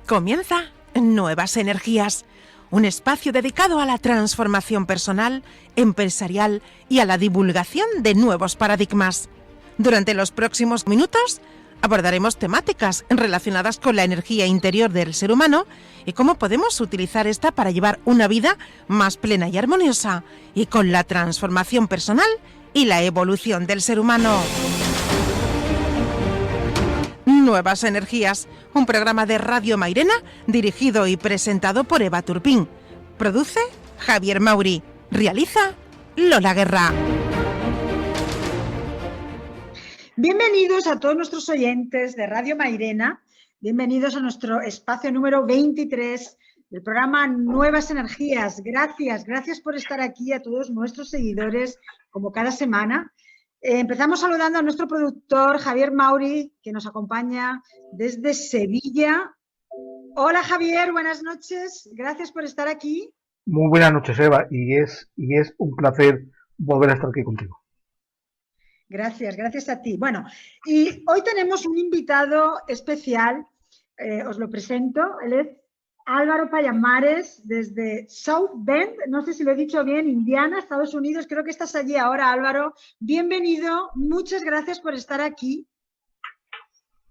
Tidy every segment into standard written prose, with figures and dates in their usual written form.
Comienza Nuevas Energías, un espacio dedicado a la transformación personal, empresarial y a la divulgación de nuevos paradigmas. Durante los próximos minutos abordaremos temáticas relacionadas con la energía interior del ser humano y cómo podemos utilizar esta para llevar una vida más plena y armoniosa, y con la transformación personal y la evolución del ser humano. Nuevas Energías, un programa de Radio Mairena dirigido y presentado por Eva Turpín. Produce Javier Mauri. Realiza Lola Guerra. Bienvenidos a todos nuestros oyentes de Radio Mairena. Bienvenidos a nuestro espacio número 23 del programa Nuevas Energías. Gracias por estar aquí, a todos nuestros seguidores, como cada semana. Empezamos saludando a nuestro productor Javier Mauri, que nos acompaña desde Sevilla. Hola Javier, buenas noches. Gracias por estar aquí. Muy buenas noches, Eva, y es un placer volver a estar aquí contigo. Gracias a ti. Bueno, y hoy tenemos un invitado especial, os lo presento, él es Álvaro Payamares, desde South Bend, no sé si lo he dicho bien, Indiana, Estados Unidos. Creo que estás allí ahora, Álvaro. Bienvenido, muchas gracias por estar aquí.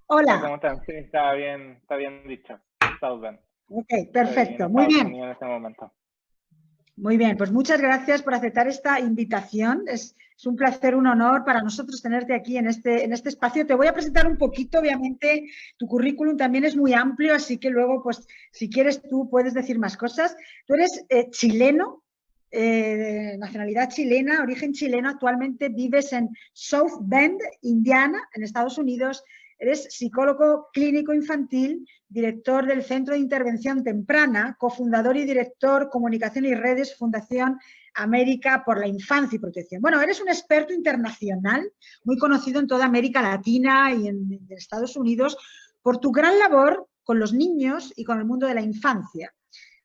Hola. ¿Cómo están? Sí, está bien dicho. South Bend. Ok, perfecto, muy bien. En este momento. Muy bien, pues muchas gracias por aceptar esta invitación. Es un placer, un honor para nosotros tenerte aquí en este espacio. Te voy a presentar un poquito, obviamente, tu currículum también es muy amplio, así que luego, pues, si quieres tú puedes decir más cosas. Tú eres chileno, nacionalidad chilena, origen chileno, actualmente vives en South Bend, Indiana, en Estados Unidos. Eres psicólogo clínico infantil, director del Centro de Intervención Temprana, cofundador y director Comunicación y Redes, Fundación América por la Infancia y Protección. Bueno, eres un experto internacional, muy conocido en toda América Latina y en Estados Unidos, por tu gran labor con los niños y con el mundo de la infancia.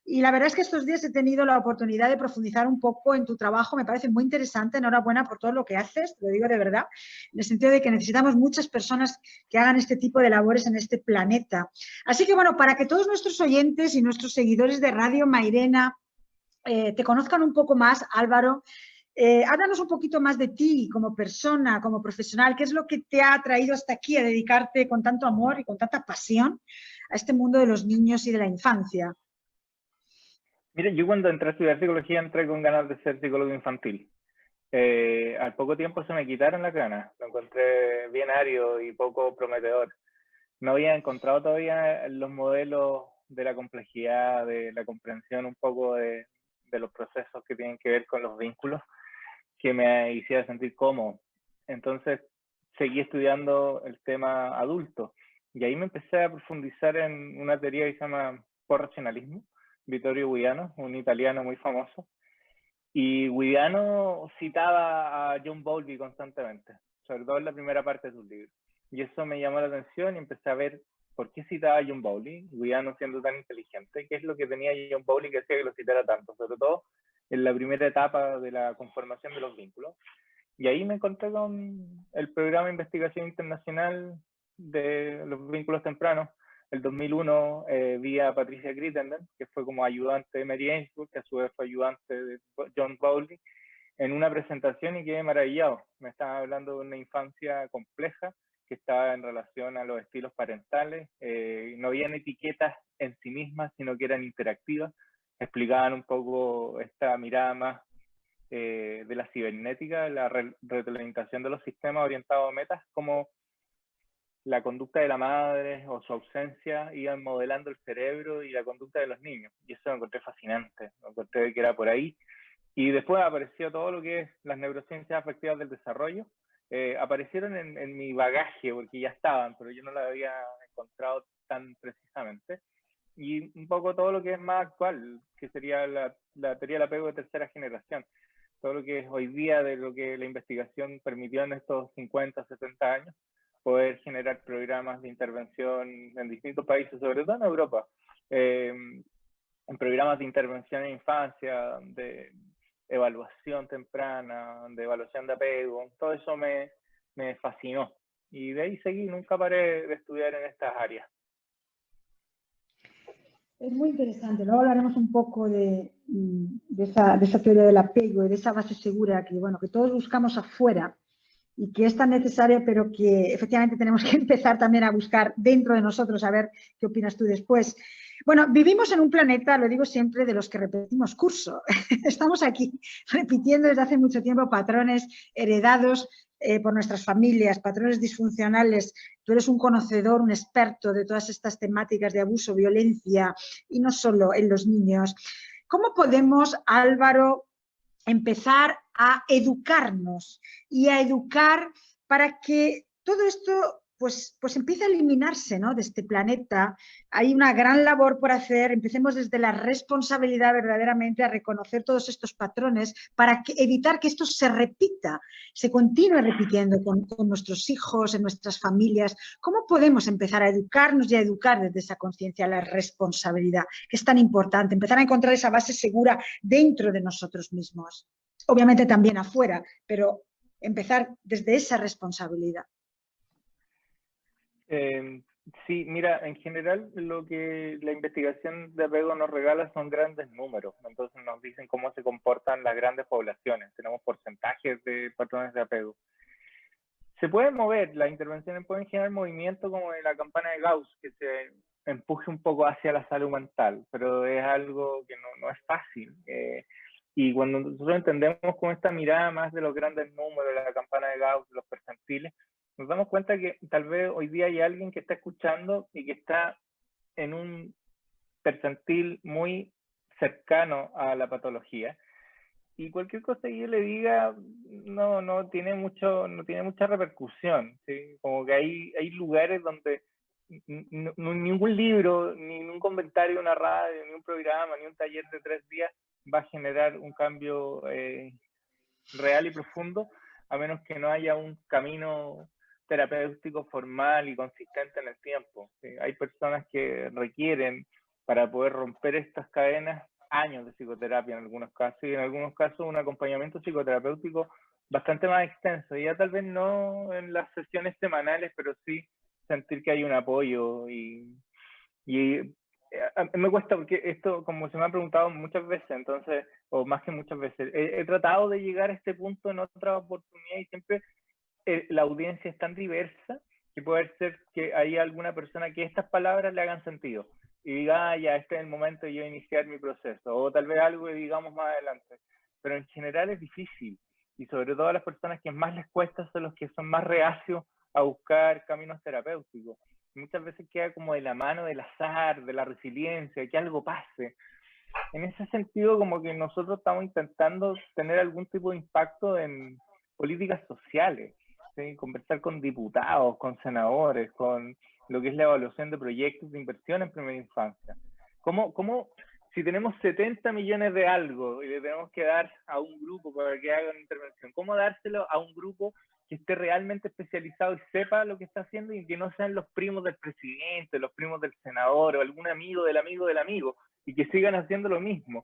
Y la verdad es que estos días he tenido la oportunidad de profundizar un poco en tu trabajo, me parece muy interesante, enhorabuena por todo lo que haces, te lo digo de verdad, en el sentido de que necesitamos muchas personas que hagan este tipo de labores en este planeta. Así que bueno, para que todos nuestros oyentes y nuestros seguidores de Radio Mairena te conozcan un poco más, Álvaro, háblanos un poquito más de ti como persona, como profesional, qué es lo que te ha traído hasta aquí a dedicarte con tanto amor y con tanta pasión a este mundo de los niños y de la infancia. Mire, yo cuando entré a estudiar psicología entré con ganas de ser psicólogo infantil. Al poco tiempo se me quitaron las ganas. Lo encontré bien árido y poco prometedor. No había encontrado todavía los modelos de la complejidad, de la comprensión un poco de los procesos que tienen que ver con los vínculos, que me hiciera sentir cómodo. Entonces seguí estudiando el tema adulto y ahí me empecé a profundizar en una teoría que se llama corracionalismo. Vittorio Guidiano, un italiano muy famoso, y Guidiano citaba a John Bowlby constantemente, sobre todo en la primera parte de sus libros, y eso me llamó la atención y empecé a ver por qué citaba a John Bowlby, Guidiano siendo tan inteligente, qué es lo que tenía John Bowlby que hacía que lo citara tanto, sobre todo en la primera etapa de la conformación de los vínculos. Y ahí me encontré con el programa de investigación internacional de los vínculos tempranos. El 2001 vi a Patricia Crittenden, que fue como ayudante de Mary Ainsworth, que a su vez fue ayudante de John Bowlby, en una presentación y quedé maravillado. Me estaban hablando de una infancia compleja que estaba en relación a los estilos parentales. No habían etiquetas en sí mismas, sino que eran interactivas. Explicaban un poco esta mirada más de la cibernética, la retroalimentación de los sistemas orientados a metas, como la conducta de la madre o su ausencia iban modelando el cerebro y la conducta de los niños. Y eso lo encontré fascinante, lo encontré que era por ahí. Y después apareció todo lo que es las neurociencias afectivas del desarrollo. Aparecieron en mi bagaje, porque ya estaban, pero yo no la había encontrado tan precisamente. Y un poco todo lo que es más actual, que sería la teoría del apego de tercera generación. Todo lo que es hoy día de lo que la investigación permitió en estos 50, 70 años, poder generar programas de intervención en distintos países, sobre todo en Europa, en programas de intervención en infancia, de evaluación temprana, de evaluación de apego, todo eso me fascinó. Y de ahí seguí, nunca paré de estudiar en estas áreas. Es muy interesante. Luego hablaremos un poco de esa teoría del apego y de esa base segura que, bueno, que todos buscamos afuera y que es tan necesaria, pero que efectivamente tenemos que empezar también a buscar dentro de nosotros, a ver qué opinas tú después. Bueno, vivimos en un planeta, lo digo siempre, de los que repetimos curso. Estamos aquí repitiendo desde hace mucho tiempo patrones heredados por nuestras familias, patrones disfuncionales. Tú eres un conocedor, un experto de todas estas temáticas de abuso, violencia y no solo en los niños. ¿Cómo podemos, Álvaro, empezar a educarnos y a educar para que todo esto pues empiece a eliminarse, ¿no?, de este planeta? Hay una gran labor por hacer. Empecemos desde la responsabilidad verdaderamente a reconocer todos estos patrones para evitar que esto se repita, se continúe repitiendo con nuestros hijos, en nuestras familias. ¿Cómo podemos empezar a educarnos y a educar desde esa conciencia, la responsabilidad, que es tan importante? Empezar a encontrar esa base segura dentro de nosotros mismos. Obviamente también afuera, pero empezar desde esa responsabilidad. Sí, mira, en general lo que la investigación de apego nos regala son grandes números. Entonces nos dicen cómo se comportan las grandes poblaciones. Tenemos porcentajes de patrones de apego. Se pueden mover, las intervenciones pueden generar movimiento como en la campana de Gauss, que se empuje un poco hacia la salud mental, pero es algo que no es fácil. Y cuando nosotros entendemos con esta mirada más de los grandes números, la campana de Gauss, los percentiles, nos damos cuenta que tal vez hoy día hay alguien que está escuchando y que está en un percentil muy cercano a la patología. Y cualquier cosa que yo le diga no tiene mucha repercusión, ¿sí? Como que hay lugares donde ningún libro, ni un comentario, una radio, ni un programa, ni un taller de 3 días va a generar un cambio real y profundo, a menos que no haya un camino terapéutico formal y consistente en el tiempo. ¿Sí? Hay personas que requieren, para poder romper estas cadenas, años de psicoterapia en algunos casos, y en algunos casos un acompañamiento psicoterapéutico bastante más extenso, y ya tal vez no en las sesiones semanales, pero sí sentir que hay un apoyo. Y me cuesta, porque esto, como se me ha preguntado muchas veces, entonces, o más que muchas veces, he tratado de llegar a este punto en otra oportunidad, y siempre la audiencia es tan diversa que puede ser que haya alguna persona que estas palabras le hagan sentido y diga, ya, este es el momento de yo iniciar mi proceso, o tal vez algo que digamos más adelante. Pero en general es difícil, y sobre todo a las personas que más les cuesta son los que son más reacios a buscar caminos terapéuticos. Muchas veces queda como de la mano del azar, de la resiliencia, que algo pase. En ese sentido, como que nosotros estamos intentando tener algún tipo de impacto en políticas sociales, ¿sí? Conversar con diputados, con senadores, con lo que es la evaluación de proyectos de inversión en primera infancia. ¿Cómo si tenemos 70 millones de algo y le tenemos que dar a un grupo para que haga una intervención, cómo dárselo a un grupo que esté realmente especializado y sepa lo que está haciendo, y que no sean los primos del presidente, los primos del senador o algún amigo del amigo del amigo, y que sigan haciendo lo mismo?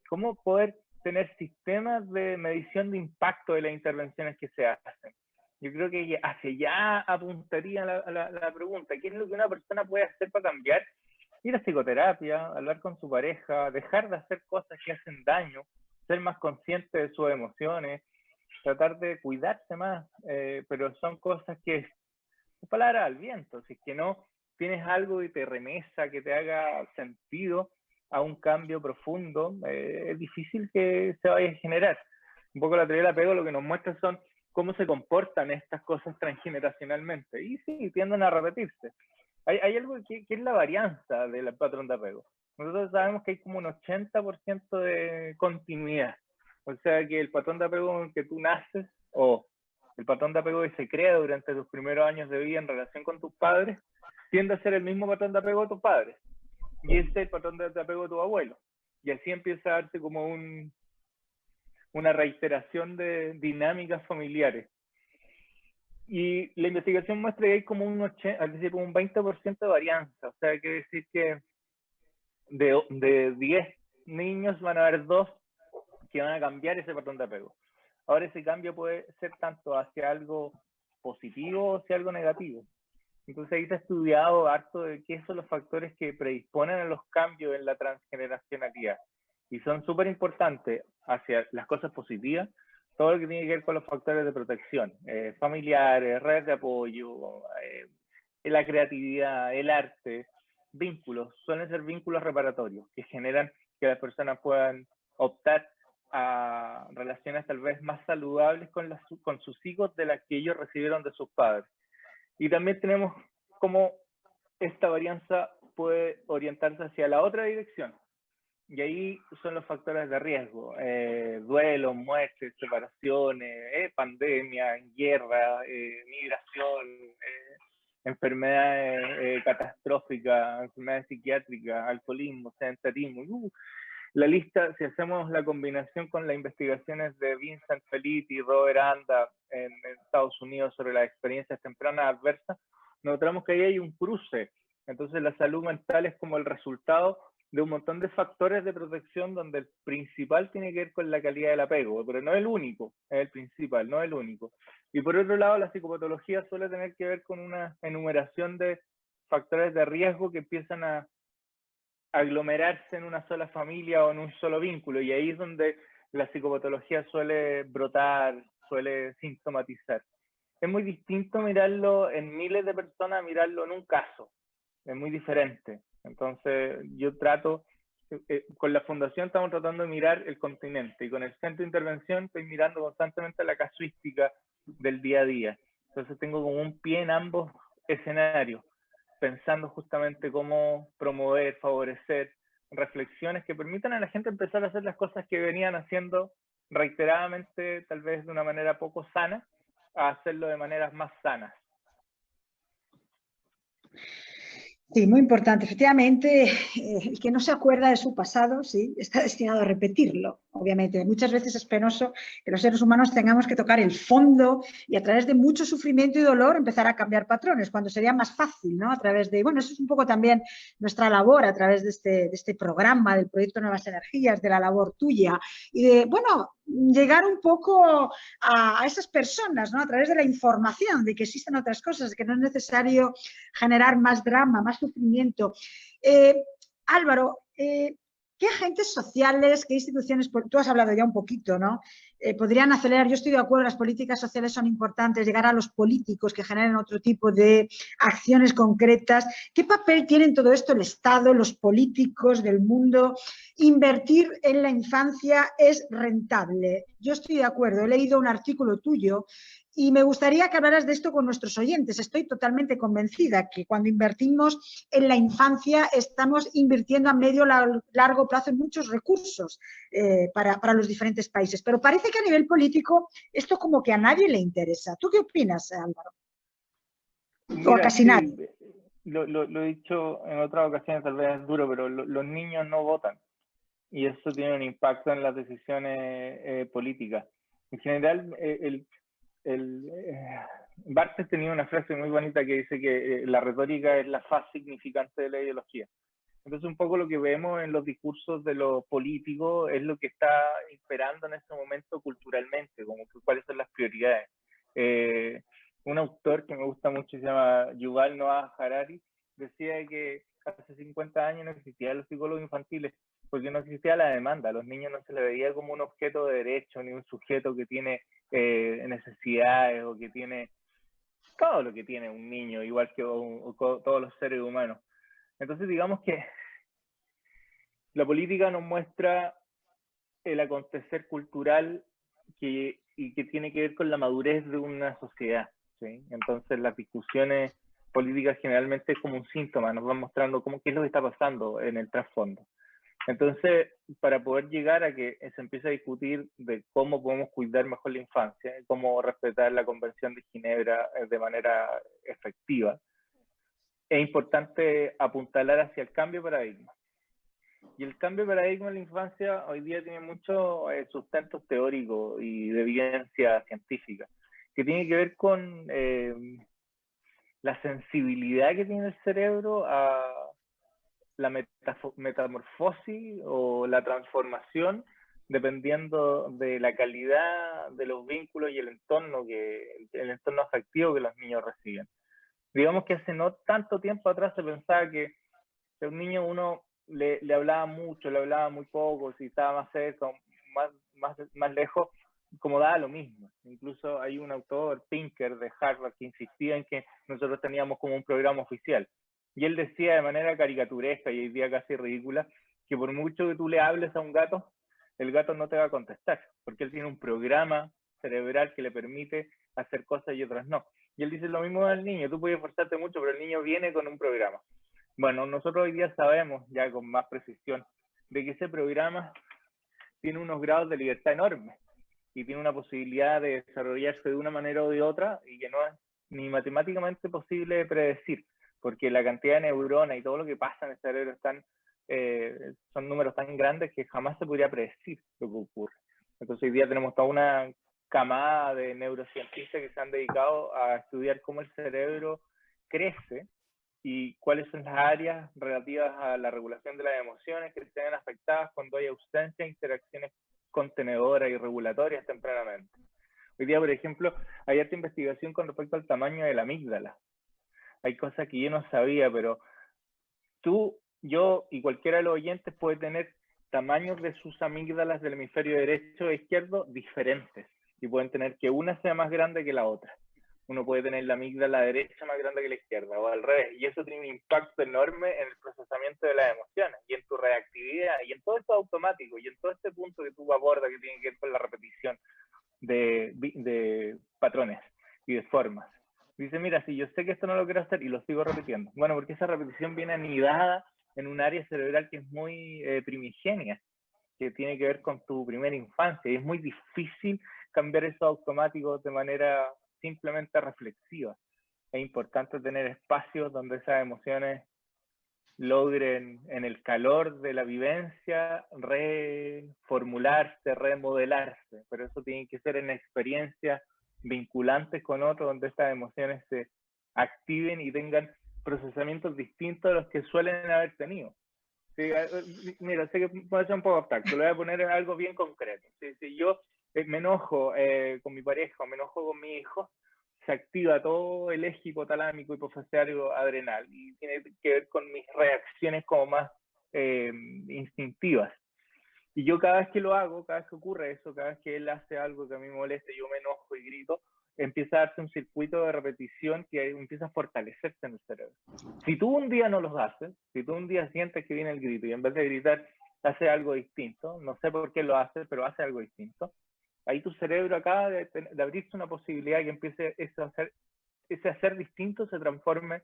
¿Cómo poder tener sistemas de medición de impacto de las intervenciones que se hacen? Yo creo que hacia allá apuntaría la pregunta. ¿Qué es lo que una persona puede hacer para cambiar? Ir a psicoterapia, hablar con su pareja, dejar de hacer cosas que hacen daño, ser más consciente de sus emociones, tratar de cuidarse más, pero son cosas que, palabra al viento, si es que no tienes algo que te remesa, que te haga sentido a un cambio profundo, es difícil que se vaya a generar. Un poco la teoría del apego lo que nos muestra son cómo se comportan estas cosas transgeneracionalmente, y sí, tienden a repetirse. Hay algo que es la varianza del patrón de apego. Nosotros sabemos que hay como un 80% de continuidad, o sea que el patrón de apego en el que tú naces, o el patrón de apego que se crea durante tus primeros años de vida en relación con tus padres, tiende a ser el mismo patrón de apego de tus padres, y ese es el patrón de apego de tu abuelo, y así empieza a darse como una reiteración de dinámicas familiares. Y la investigación muestra que hay como un 20% de varianza, o sea, quiere decir que de 10 niños van a haber 2 que van a cambiar ese patrón de apego. Ahora ese cambio puede ser tanto hacia algo positivo o hacia algo negativo. Entonces ahí se ha estudiado harto de qué son los factores que predisponen a los cambios en la transgeneracionalidad. Y son súper importantes hacia las cosas positivas, todo lo que tiene que ver con los factores de protección, familiares, redes de apoyo, la creatividad, el arte, vínculos, suelen ser vínculos reparatorios que generan que las personas puedan optar a relaciones tal vez más saludables con sus hijos de las que ellos recibieron de sus padres. Y también tenemos cómo esta varianza puede orientarse hacia la otra dirección. Y ahí son los factores de riesgo, duelos, muertes, separaciones, pandemia, guerra, migración, enfermedades catastróficas, enfermedades psiquiátricas, alcoholismo, sedentarismo. La lista, si hacemos la combinación con las investigaciones de Vincent Felitti y Robert Anda en Estados Unidos sobre las experiencias tempranas adversas, notamos que ahí hay un cruce. Entonces la salud mental es como el resultado de un montón de factores de protección donde el principal tiene que ver con la calidad del apego, pero no es el único, es el principal, no es el único. Y por otro lado, la psicopatología suele tener que ver con una enumeración de factores de riesgo que empiezan a aglomerarse en una sola familia o en un solo vínculo, y ahí es donde la psicopatología suele brotar, suele sintomatizar. Es muy distinto mirarlo en miles de personas a mirarlo en un caso, es muy diferente. Entonces yo trato, con la fundación estamos tratando de mirar el continente, y con el centro de intervención estoy mirando constantemente la casuística del día a día. Entonces tengo como un pie en ambos escenarios, pensando justamente cómo promover, favorecer reflexiones que permitan a la gente empezar a hacer las cosas que venían haciendo reiteradamente, tal vez de una manera poco sana, a hacerlo de maneras más sanas. Sí, muy importante. Efectivamente, el que no se acuerda de su pasado, sí, está destinado a repetirlo, obviamente. Muchas veces es penoso que los seres humanos tengamos que tocar el fondo y a través de mucho sufrimiento y dolor empezar a cambiar patrones, cuando sería más fácil, ¿no? A través de, bueno, eso es un poco también nuestra labor a través de este programa, del proyecto Nuevas Energías, de la labor tuya y de, bueno, llegar un poco a esas personas, ¿no? A través de la información de que existen otras cosas, de que no es necesario generar más drama, más sufrimiento. Álvaro, ¿qué agentes sociales, qué instituciones, tú has hablado ya un poquito, ¿no? Podrían acelerar, yo estoy de acuerdo, las políticas sociales son importantes, llegar a los políticos que generen otro tipo de acciones concretas. ¿Qué papel tiene en todo esto el Estado, los políticos del mundo? Invertir en la infancia es rentable. Yo estoy de acuerdo, he leído un artículo tuyo y me gustaría que hablaras de esto con nuestros oyentes. Estoy totalmente convencida que cuando invertimos en la infancia estamos invirtiendo a medio largo plazo en muchos recursos para los diferentes países. Pero parece que a nivel político esto como que a nadie le interesa. ¿Tú qué opinas, Álvaro? Mira, o a casi sí, nadie. lo he dicho en otras ocasiones, tal vez es duro, pero los niños no votan. Y eso tiene un impacto en las decisiones políticas. En general, Barthes tenía una frase muy bonita que dice que la retórica es la faz significante de la ideología. Entonces, un poco lo que vemos en los discursos de los políticos es lo que está imperando en este momento culturalmente, como que cuáles son las prioridades. Un autor que me gusta mucho se llama Yuval Noah Harari, decía que hace 50 años no existían los psicólogos infantiles porque no existía la demanda. A los niños no se les veía como un objeto de derecho ni un sujeto que tiene necesidades o que tiene todo lo que tiene un niño, igual que todos los seres humanos. Entonces, digamos que la política nos muestra el acontecer cultural y que tiene que ver con la madurez de una sociedad, ¿sí? Entonces, las discusiones políticas generalmente es como un síntoma, nos van mostrando qué es lo que está pasando en el trasfondo. Entonces, para poder llegar a que se empiece a discutir de cómo podemos cuidar mejor la infancia, cómo respetar la Convención de Ginebra de manera efectiva, es importante apuntalar hacia el cambio de paradigma. Y el cambio de paradigma en la infancia hoy día tiene muchos sustentos teóricos y de evidencia científica, que tiene que ver con la sensibilidad que tiene el cerebro a la metamorfosis o la transformación dependiendo de la calidad de los vínculos y el entorno afectivo que los niños reciben. Digamos que hace no tanto tiempo atrás se pensaba que a un niño uno le hablaba mucho, le hablaba muy poco, si estaba más cerca, más lejos, como daba lo mismo. Incluso hay un autor, Pinker, de Harvard, que insistía en que nosotros teníamos como un programa oficial. Y él decía de manera caricaturesca y hoy día casi ridícula, que por mucho que tú le hables a un gato, el gato no te va a contestar, porque él tiene un programa cerebral que le permite hacer cosas y otras no. Y él dice lo mismo del niño, tú puedes esforzarte mucho, pero el niño viene con un programa. Bueno, nosotros hoy día sabemos ya con más precisión de que ese programa tiene unos grados de libertad enormes y tiene una posibilidad de desarrollarse de una manera o de otra y que no es ni matemáticamente posible de predecir, porque la cantidad de neuronas y todo lo que pasa en el cerebro son números tan grandes que jamás se podría predecir lo que ocurre. Entonces hoy día tenemos toda una camada de neurocientistas que se han dedicado a estudiar cómo el cerebro crece y cuáles son las áreas relativas a la regulación de las emociones que se ven afectadas cuando hay ausencia de interacciones contenedoras y regulatorias tempranamente. Hoy día, por ejemplo, hay esta investigación con respecto al tamaño de la amígdala. Hay cosas que yo no sabía, pero tú, yo y cualquiera de los oyentes puede tener tamaños de sus amígdalas del hemisferio derecho e izquierdo diferentes y pueden tener que una sea más grande que la otra. Uno puede tener la amígdala derecha más grande que la izquierda o al revés, y eso tiene un impacto enorme en el procesamiento de las emociones y en tu reactividad y en todo esto automático y en todo este punto que tú abordas que tiene que ver con la repetición de patrones y de formas. Dice, mira, si yo sé que esto no lo quiero hacer y lo sigo repitiendo, bueno, porque esa repetición viene anidada en un área cerebral que es muy primigenia, que tiene que ver con tu primera infancia, y es muy difícil cambiar esos automáticos de manera simplemente reflexiva. Es importante tener espacios donde esas emociones logren, en el calor de la vivencia, reformularse, remodelarse, pero eso tiene que ser en experiencias vinculantes con otros, donde estas emociones se activen y tengan procesamientos distintos a los que suelen haber tenido. Sí, mira, sé que puede ser un poco abstracto, le voy a poner algo bien concreto. Si yo me enojo con mi pareja o me enojo con mi hijo, se activa todo el eje hipotalámico, hipofaciario, adrenal y tiene que ver con mis reacciones como más instintivas. Y yo cada vez que lo hago, cada vez que ocurre eso, cada vez que él hace algo que a mí me moleste, yo me enojo y grito, empieza a darse un circuito de repetición que empieza a fortalecerse en el cerebro. Si tú un día no los haces, si tú un día sientes que viene el grito y en vez de gritar hace algo distinto, no sé por qué lo hace, pero hace algo distinto, ahí tu cerebro acaba de abrirse una posibilidad que empiece ese hacer distinto se transforme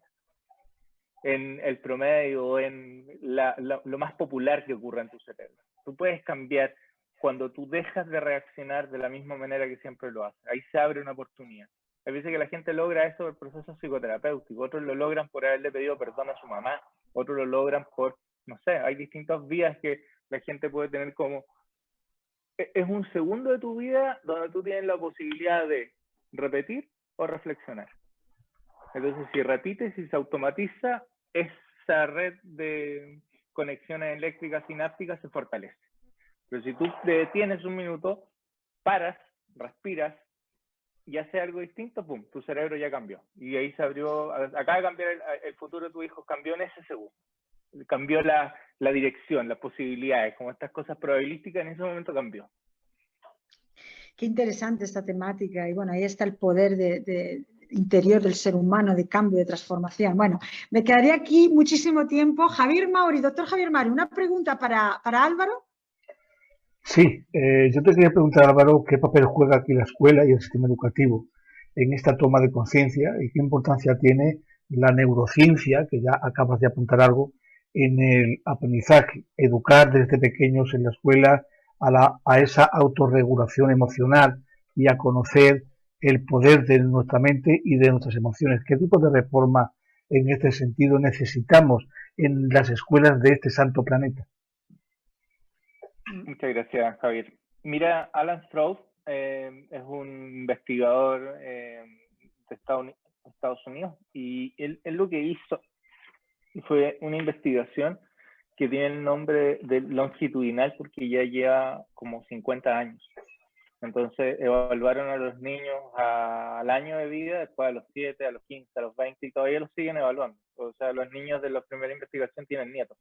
en el promedio, en lo más popular que ocurre en tu cerebro. Tú puedes cambiar cuando tú dejas de reaccionar de la misma manera que siempre lo haces. Ahí se abre una oportunidad. Hay veces que la gente logra eso por procesos psicoterapéuticos, otros lo logran por haberle pedido perdón a su mamá, otros lo logran por, no sé, hay distintas vías que la gente puede tener como... Es un segundo de tu vida donde tú tienes la posibilidad de repetir o reflexionar. Entonces, si repites y se automatiza, esa red de conexiones eléctricas sinápticas se fortalece. Pero si tú te detienes un minuto, paras, respiras y haces algo distinto, pum, tu cerebro ya cambió. Y ahí se abrió, acaba de cambiar el futuro de tu hijo, cambió en ese segundo. Cambió la dirección, las posibilidades, como estas cosas probabilísticas, en ese momento cambió. Qué interesante esta temática y bueno, ahí está el poder interior del ser humano de cambio, de transformación. Bueno, me quedaría aquí muchísimo tiempo. Javier Mauri, doctor Javier Mauri, una pregunta para Álvaro. Sí, yo te quería preguntar, Álvaro, qué papel juega aquí la escuela y el sistema educativo en esta toma de conciencia y qué importancia tiene la neurociencia, que ya acabas de apuntar algo, en el aprendizaje, educar desde pequeños en la escuela a esa autorregulación emocional y a conocer el poder de nuestra mente y de nuestras emociones. ¿Qué tipo de reforma en este sentido necesitamos en las escuelas de este santo planeta? Muchas gracias, Javier. Mira, Alan Strauss es un investigador de Estados Unidos y él lo que hizo fue una investigación que tiene el nombre de longitudinal porque ya lleva como 50 años. Entonces evaluaron a los niños al año de vida, después a los 7, a los 15, a los 20 y todavía los siguen evaluando. O sea, los niños de la primera investigación tienen nietos.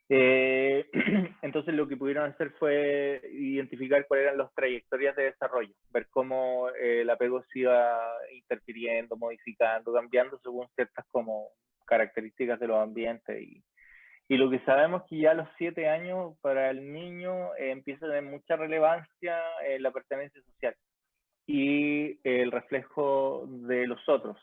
Entonces lo que pudieron hacer fue identificar cuáles eran las trayectorias de desarrollo, ver cómo el apego se iba interfiriendo, modificando, cambiando según ciertas como características de los ambientes. Y lo que sabemos es que ya a los 7 años para el niño empieza a tener mucha relevancia la pertenencia social y el reflejo de los otros.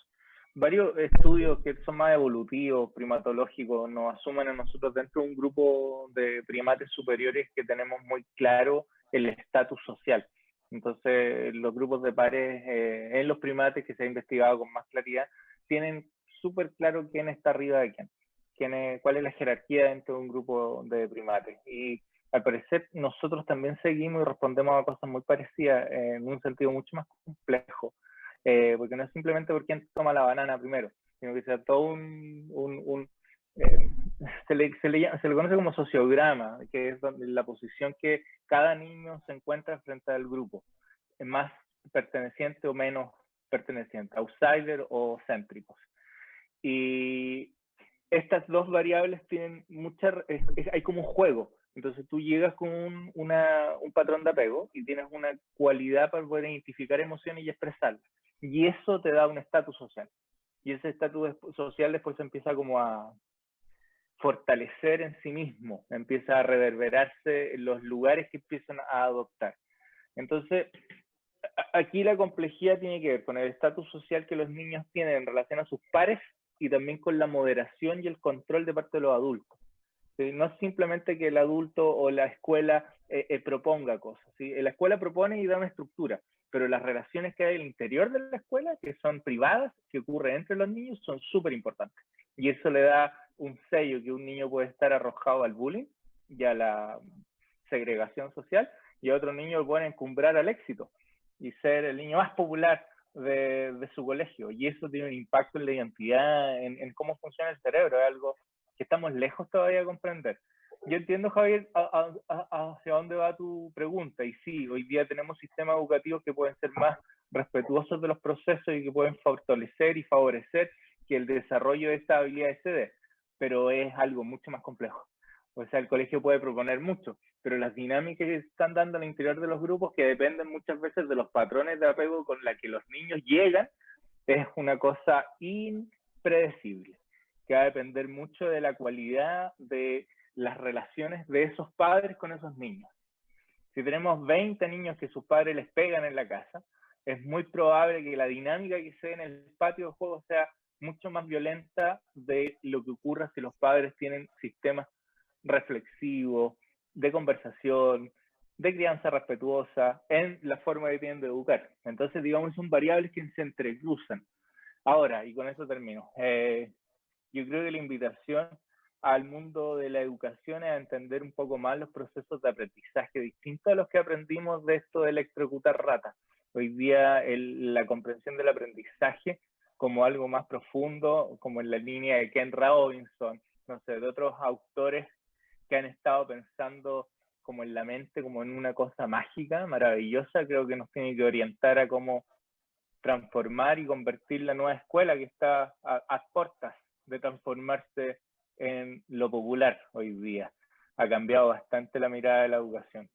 Varios estudios que son más evolutivos, primatológicos, nos asumen a nosotros dentro de un grupo de primates superiores que tenemos muy claro el estatus social. Entonces, los grupos de pares en los primates que se ha investigado con más claridad tienen súper claro quién está arriba de quién. Cuál es la jerarquía dentro de un grupo de primates. Y al parecer nosotros también seguimos y respondemos a cosas muy parecidas en un sentido mucho más complejo, porque no es simplemente por quién toma la banana primero, sino que sea todo se le conoce como sociograma, que es donde la posición que cada niño se encuentra frente al grupo, más perteneciente o menos perteneciente, outsider o céntricos. Y estas dos variables tienen hay como un juego. Entonces tú llegas con un patrón de apego y tienes una cualidad para poder identificar emociones y expresarlas. Y eso te da un estatus social. Y ese estatus social después empieza como a fortalecer en sí mismo, empieza a reverberarse en los lugares que empiezan a adoptar. Entonces, aquí la complejidad tiene que ver con el estatus social que los niños tienen en relación a sus pares y también con la moderación y el control de parte de los adultos. ¿Sí? No es simplemente que el adulto o la escuela proponga cosas. ¿Sí? La escuela propone y da una estructura, pero las relaciones que hay al interior de la escuela, que son privadas, que ocurren entre los niños, son súper importantes. Y eso le da un sello que un niño puede estar arrojado al bullying y a la segregación social, y a otro niño lo pueden encumbrar al éxito y ser el niño más popular de su colegio. Y eso tiene un impacto en la identidad, en cómo funciona el cerebro. Es algo que estamos lejos todavía de comprender. Yo entiendo, Javier, hacia dónde va tu pregunta. Y sí, hoy día tenemos sistemas educativos que pueden ser más respetuosos de los procesos y que pueden fortalecer y favorecer que el desarrollo de estas habilidades se dé. Pero es algo mucho más complejo. O sea, el colegio puede proponer mucho, pero las dinámicas que se están dando al interior de los grupos, que dependen muchas veces de los patrones de apego con los que los niños llegan, es una cosa impredecible, que va a depender mucho de la cualidad de las relaciones de esos padres con esos niños. Si tenemos 20 niños que sus padres les pegan en la casa, es muy probable que la dinámica que se dé en el patio de juego sea mucho más violenta de lo que ocurra si los padres tienen sistemas reflexivos, de conversación, de crianza respetuosa, en la forma que tienen de educar. Entonces, digamos, son variables que se entrecruzan. Ahora, y con eso termino, yo creo que la invitación al mundo de la educación es a entender un poco más los procesos de aprendizaje distintos a los que aprendimos de esto de electrocutar ratas. Hoy día la comprensión del aprendizaje como algo más profundo, como en la línea de Ken Robinson, no sé, de otros autores que han estado pensando como en la mente, como en una cosa mágica, maravillosa, creo que nos tiene que orientar a cómo transformar y convertir la nueva escuela que está a puertas de transformarse en lo popular hoy día. Ha cambiado bastante la mirada de la educación.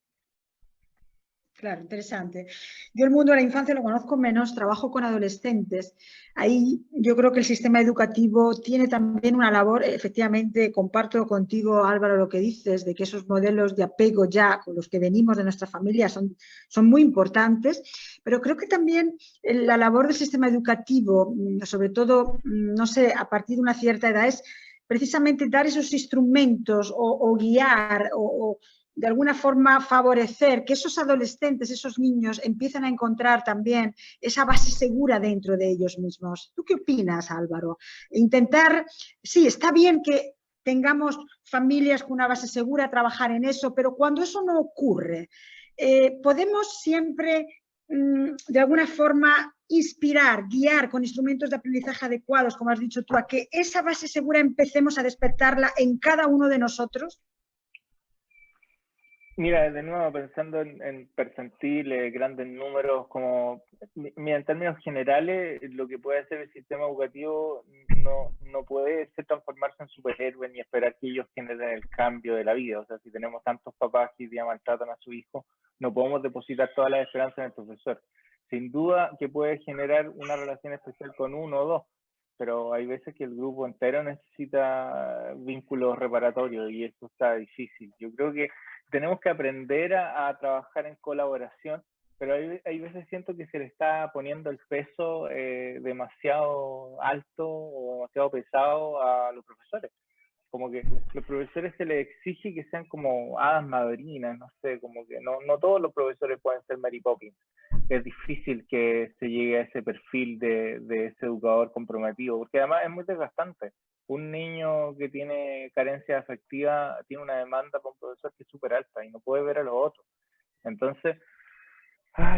Claro, interesante. Yo el mundo de la infancia lo conozco menos, trabajo con adolescentes. Ahí yo creo que el sistema educativo tiene también una labor, efectivamente, comparto contigo, Álvaro, lo que dices, de que esos modelos de apego ya con los que venimos de nuestra familia son muy importantes, pero creo que también la labor del sistema educativo, sobre todo, no sé, a partir de una cierta edad, es precisamente dar esos instrumentos o guiar o de alguna forma favorecer que esos adolescentes, esos niños empiecen a encontrar también esa base segura dentro de ellos mismos. ¿Tú qué opinas, Álvaro? Intentar, sí, está bien que tengamos familias con una base segura, trabajar en eso, pero cuando eso no ocurre, podemos siempre, de alguna forma, inspirar, guiar con instrumentos de aprendizaje adecuados, como has dicho tú, a que esa base segura empecemos a despertarla en cada uno de nosotros. Mira, de nuevo, pensando en percentiles, grandes números, como, mira, en términos generales, lo que puede hacer el sistema educativo no puede ser transformarse en superhéroe ni esperar que ellos generen el cambio de la vida. O sea, si tenemos tantos papás que hoy día maltratan a su hijo, no podemos depositar toda la esperanza en el profesor. Sin duda que puede generar una relación especial con uno o dos, pero hay veces que el grupo entero necesita vínculos reparatorios y eso está difícil. Yo creo que tenemos que aprender a trabajar en colaboración, pero hay veces siento que se le está poniendo el peso demasiado alto o demasiado pesado a los profesores. Como que los profesores se les exige que sean como hadas madrinas, no sé, como que no todos los profesores pueden ser Mary Poppins. Es difícil que se llegue a ese perfil de ese educador comprometido, porque además es muy desgastante. Un niño que tiene carencia afectiva tiene una demanda para un profesor que es súper alta y no puede ver a los otros. Entonces,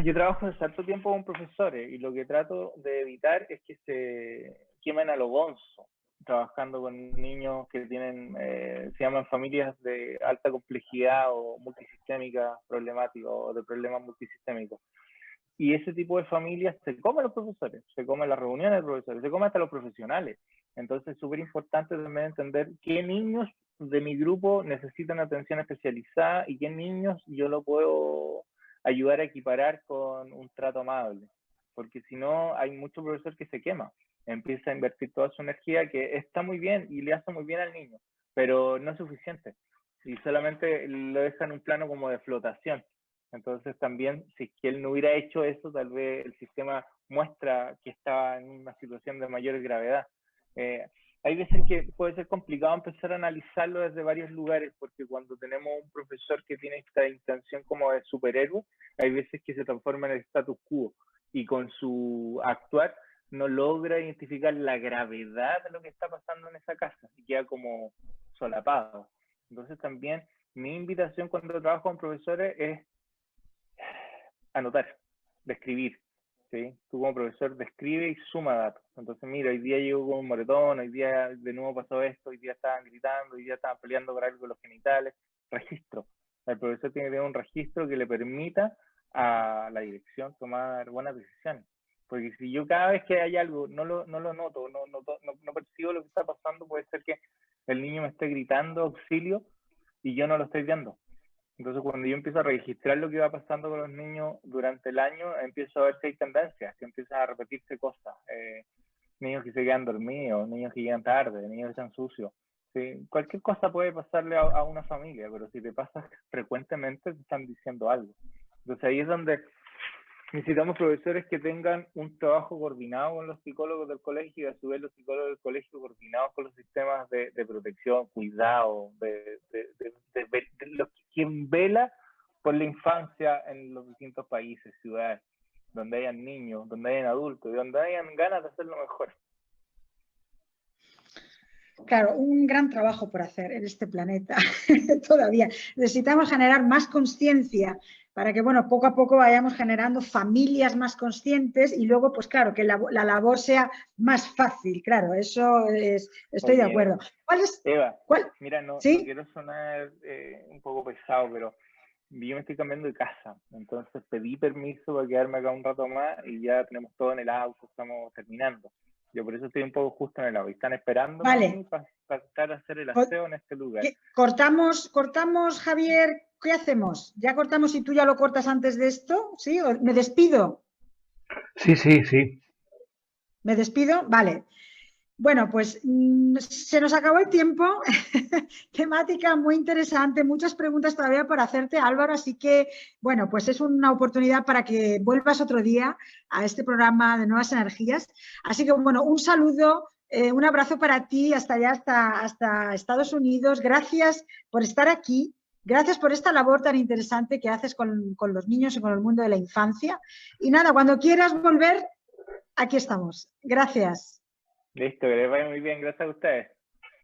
yo trabajo desde cierto tiempo con profesores y lo que trato de evitar es que se quemen a lo bonzo, trabajando con niños que tienen, se llaman familias de alta complejidad o multisistémica problemática o de problemas multisistémicos. Y ese tipo de familias se comen los profesores, se comen las reuniones de profesores, se comen hasta los profesionales. Entonces es súper importante también entender qué niños de mi grupo necesitan atención especializada y qué niños yo lo puedo ayudar a equiparar con un trato amable. Porque si no, hay mucho profesor que se quema, empieza a invertir toda su energía, que está muy bien y le hace muy bien al niño, pero no es suficiente. Y solamente lo deja en un plano como de flotación. Entonces también, si es que él no hubiera hecho eso, tal vez el sistema muestra que estaba en una situación de mayor gravedad. Hay veces que puede ser complicado empezar a analizarlo desde varios lugares, porque cuando tenemos un profesor que tiene esta intención como de superhéroe, hay veces que se transforma en el status quo y con su actuar no logra identificar la gravedad de lo que está pasando en esa casa y queda como solapado. Entonces también mi invitación cuando trabajo con profesores es anotar, describir, ¿sí? Tú como profesor describe y suma datos. Entonces, mira, hoy día llegó con un moretón, hoy día de nuevo pasó esto, hoy día estaban gritando, hoy día estaban peleando por algo de los genitales. Registro. El profesor tiene que tener un registro que le permita a la dirección tomar buenas decisiones. Porque si yo cada vez que hay algo no lo noto, no percibo lo que está pasando, puede ser que el niño me esté gritando auxilio y yo no lo estoy viendo. Entonces, cuando yo empiezo a registrar lo que va pasando con los niños durante el año, empiezo a ver que hay tendencias, que empiezan a repetirse cosas. Niños que se quedan dormidos, niños que llegan tarde, niños que están sucios. ¿Sí? Cualquier cosa puede pasarle a una familia, pero si te pasa frecuentemente, te están diciendo algo. Entonces, ahí es donde necesitamos profesores que tengan un trabajo coordinado con los psicólogos del colegio y a su vez los psicólogos del colegio coordinados con los sistemas de protección, cuidado, de quien vela por la infancia en los distintos países, ciudades, donde hayan niños, donde hayan adultos y donde hayan ganas de hacerlo mejor. Claro, un gran trabajo por hacer en este planeta todavía. Necesitamos generar más conciencia para que, bueno, poco a poco vayamos generando familias más conscientes y luego, pues claro, que la labor sea más fácil. Claro, eso estoy de acuerdo. ¿Cuál es? Eva, mira, ¿Sí? no quiero sonar un poco pesado, pero yo me estoy cambiando de casa, entonces pedí permiso para quedarme acá un rato más y ya tenemos todo en el auto, estamos terminando. Yo por eso estoy un poco justo en el auto. Están esperando para pasar a hacer el aseo en este lugar. Cortamos, Javier. ¿Qué hacemos? ¿Ya cortamos y tú ya lo cortas antes de esto? ¿Sí? ¿Me despido? Sí. ¿Me despido? Vale. Bueno, pues se nos acabó el tiempo. Temática muy interesante, muchas preguntas todavía por hacerte, Álvaro, así que, bueno, pues es una oportunidad para que vuelvas otro día a este programa de Nuevas Energías. Así que, bueno, un saludo, un abrazo para ti hasta allá, hasta Estados Unidos. Gracias por estar aquí. Gracias por esta labor tan interesante que haces con los niños y con el mundo de la infancia. Y nada, cuando quieras volver, aquí estamos. Gracias. Listo, que les vaya muy bien. Gracias a ustedes.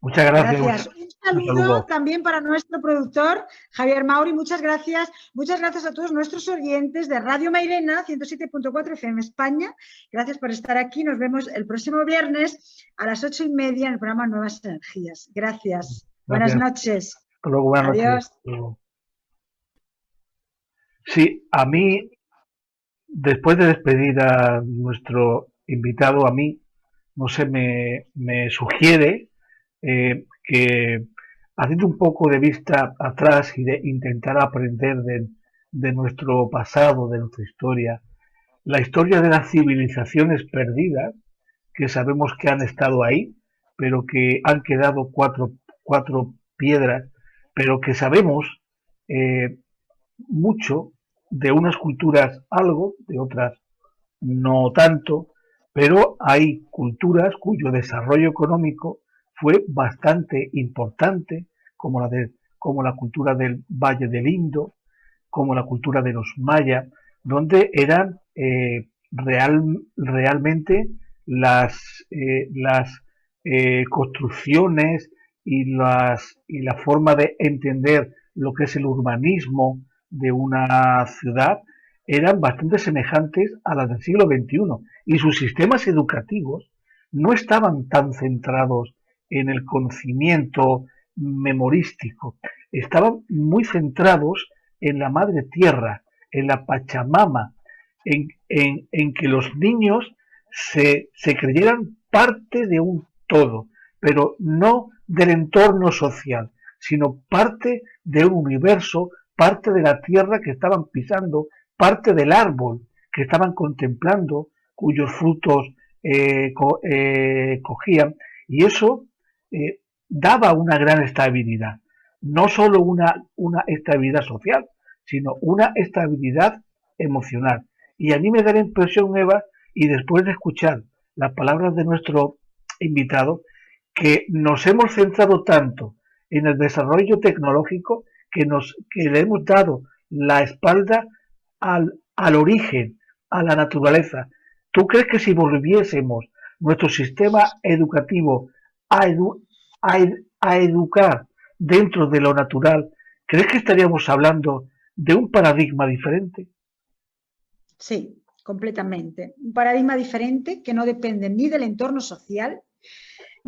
Muchas gracias. Un saludo también para nuestro productor, Javier Mauri. Muchas gracias. Muchas gracias a todos nuestros oyentes de Radio Mairena, 107.4 FM España. Gracias por estar aquí. Nos vemos el próximo viernes a las 8:30 en el programa Nuevas Energías. Gracias. Buenas noches. Hasta luego, buenas Adiós. noches. Sí, a mí, después de despedir a nuestro invitado, a mí, no sé, me sugiere que haciendo un poco de vista atrás y de intentar aprender de nuestro pasado, de nuestra historia, la historia de las civilizaciones perdidas, que sabemos que han estado ahí, pero que han quedado cuatro piedras, pero que sabemos eh, mucho de unas culturas algo, de otras no tanto, pero hay culturas cuyo desarrollo económico fue bastante importante, como la cultura del Valle del Indo, como la cultura de los mayas, donde eran realmente las construcciones y la forma de entender lo que es el urbanismo de una ciudad eran bastante semejantes a las del siglo XXI y sus sistemas educativos no estaban tan centrados en el conocimiento memorístico, estaban muy centrados en la madre tierra, en la Pachamama, en que los niños se creyeran parte de un todo, pero no del entorno social, sino parte de un universo, parte de la tierra que estaban pisando, parte del árbol que estaban contemplando, cuyos frutos cogían, y eso daba una gran estabilidad, no solo una estabilidad social, sino una estabilidad emocional. Y a mí me da la impresión, Eva, y después de escuchar las palabras de nuestro invitado, que nos hemos centrado tanto en el desarrollo tecnológico que le hemos dado la espalda al origen, a la naturaleza. ¿Tú crees que si volviésemos nuestro sistema educativo a, edu, a, a educar dentro de lo natural, crees que estaríamos hablando de un paradigma diferente? Sí, completamente. Un paradigma diferente que no depende ni del entorno social,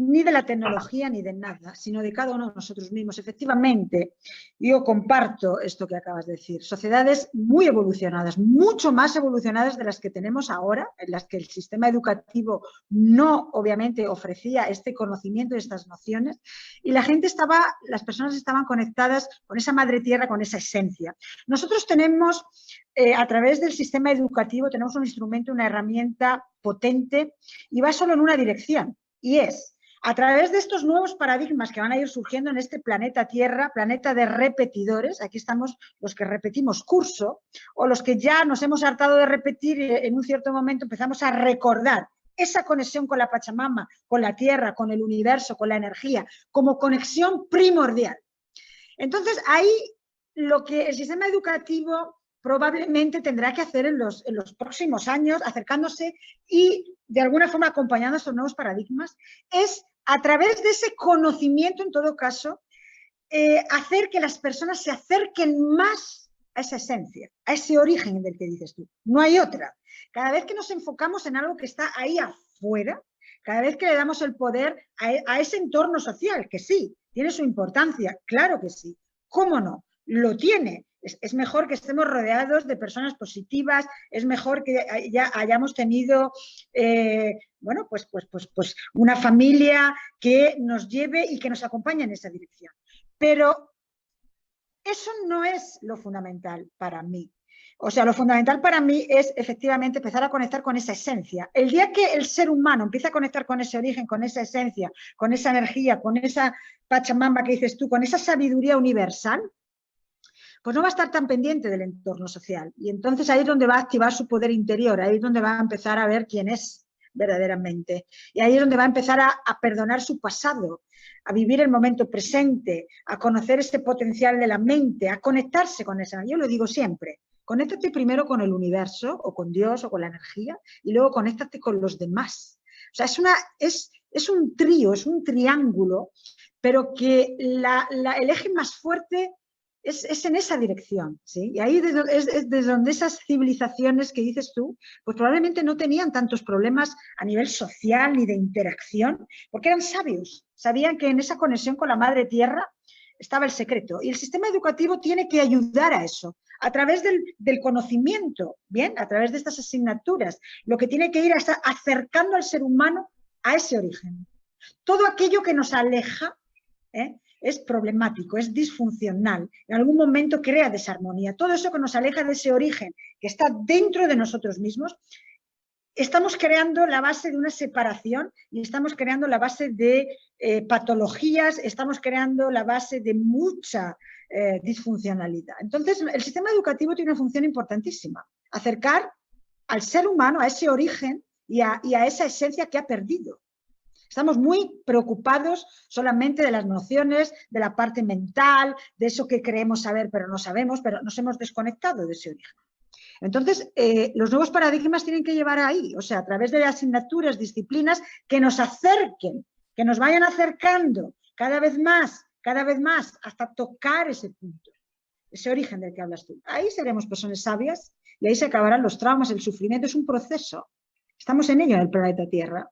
ni de la tecnología, ni de nada, sino de cada uno de nosotros mismos. Efectivamente, yo comparto esto que acabas de decir. Sociedades muy evolucionadas, mucho más evolucionadas de las que tenemos ahora, en las que el sistema educativo no, obviamente, ofrecía este conocimiento y estas nociones, y las personas estaban conectadas con esa madre tierra, con esa esencia. Nosotros tenemos, a través del sistema educativo, tenemos un instrumento, una herramienta potente, y va solo en una dirección, y es a través de estos nuevos paradigmas que van a ir surgiendo en este planeta Tierra, planeta de repetidores. Aquí estamos los que repetimos curso o los que ya nos hemos hartado de repetir y en un cierto momento empezamos a recordar esa conexión con la Pachamama, con la Tierra, con el universo, con la energía, como conexión primordial. Entonces, ahí lo que el sistema educativo probablemente tendrá que hacer en los próximos años, acercándose y de alguna forma acompañando estos nuevos paradigmas, es a través de ese conocimiento, en todo caso, hacer que las personas se acerquen más a esa esencia, a ese origen del que dices tú. No hay otra. Cada vez que nos enfocamos en algo que está ahí afuera, cada vez que le damos el poder a ese entorno social, que sí, tiene su importancia, claro que sí, ¿cómo no? Lo tiene. Es mejor que estemos rodeados de personas positivas, es mejor que ya hayamos tenido bueno, pues una familia que nos lleve y que nos acompañe en esa dirección. Pero eso no es lo fundamental para mí. O sea, lo fundamental para mí es efectivamente empezar a conectar con esa esencia. El día que el ser humano empieza a conectar con ese origen, con esa esencia, con esa energía, con esa Pachamama que dices tú, con esa sabiduría universal, pues no va a estar tan pendiente del entorno social. Y entonces ahí es donde va a activar su poder interior, ahí es donde va a empezar a ver quién es verdaderamente. Y ahí es donde va a empezar a perdonar su pasado, a vivir el momento presente, a conocer ese potencial de la mente, a conectarse con esa. Yo lo digo siempre, conéctate primero con el universo o con Dios o con la energía y luego conéctate con los demás. O sea, es un trío, es un triángulo, pero que el eje más fuerte es en esa dirección, ¿sí? Y ahí es desde donde esas civilizaciones que dices tú, pues probablemente no tenían tantos problemas a nivel social ni de interacción, porque eran sabios, sabían que en esa conexión con la madre tierra estaba el secreto. Y el sistema educativo tiene que ayudar a eso, a través del conocimiento, ¿bien? A través de estas asignaturas. Lo que tiene que ir es acercando al ser humano a ese origen. Todo aquello que nos aleja es problemático, es disfuncional. En algún momento crea desarmonía. Todo eso que nos aleja de ese origen que está dentro de nosotros mismos, estamos creando la base de una separación y estamos creando la base de patologías, estamos creando la base de mucha disfuncionalidad. Entonces, el sistema educativo tiene una función importantísima, acercar al ser humano a ese origen y a esa esencia que ha perdido. Estamos muy preocupados solamente de las nociones, de la parte mental, de eso que creemos saber pero no sabemos, pero nos hemos desconectado de ese origen. Entonces, los nuevos paradigmas tienen que llevar ahí, o sea, a través de asignaturas, disciplinas que nos acerquen, que nos vayan acercando cada vez más, hasta tocar ese punto, ese origen del que hablas tú. Ahí seremos personas sabias y ahí se acabarán los traumas, el sufrimiento, es un proceso. Estamos en ello en el planeta Tierra.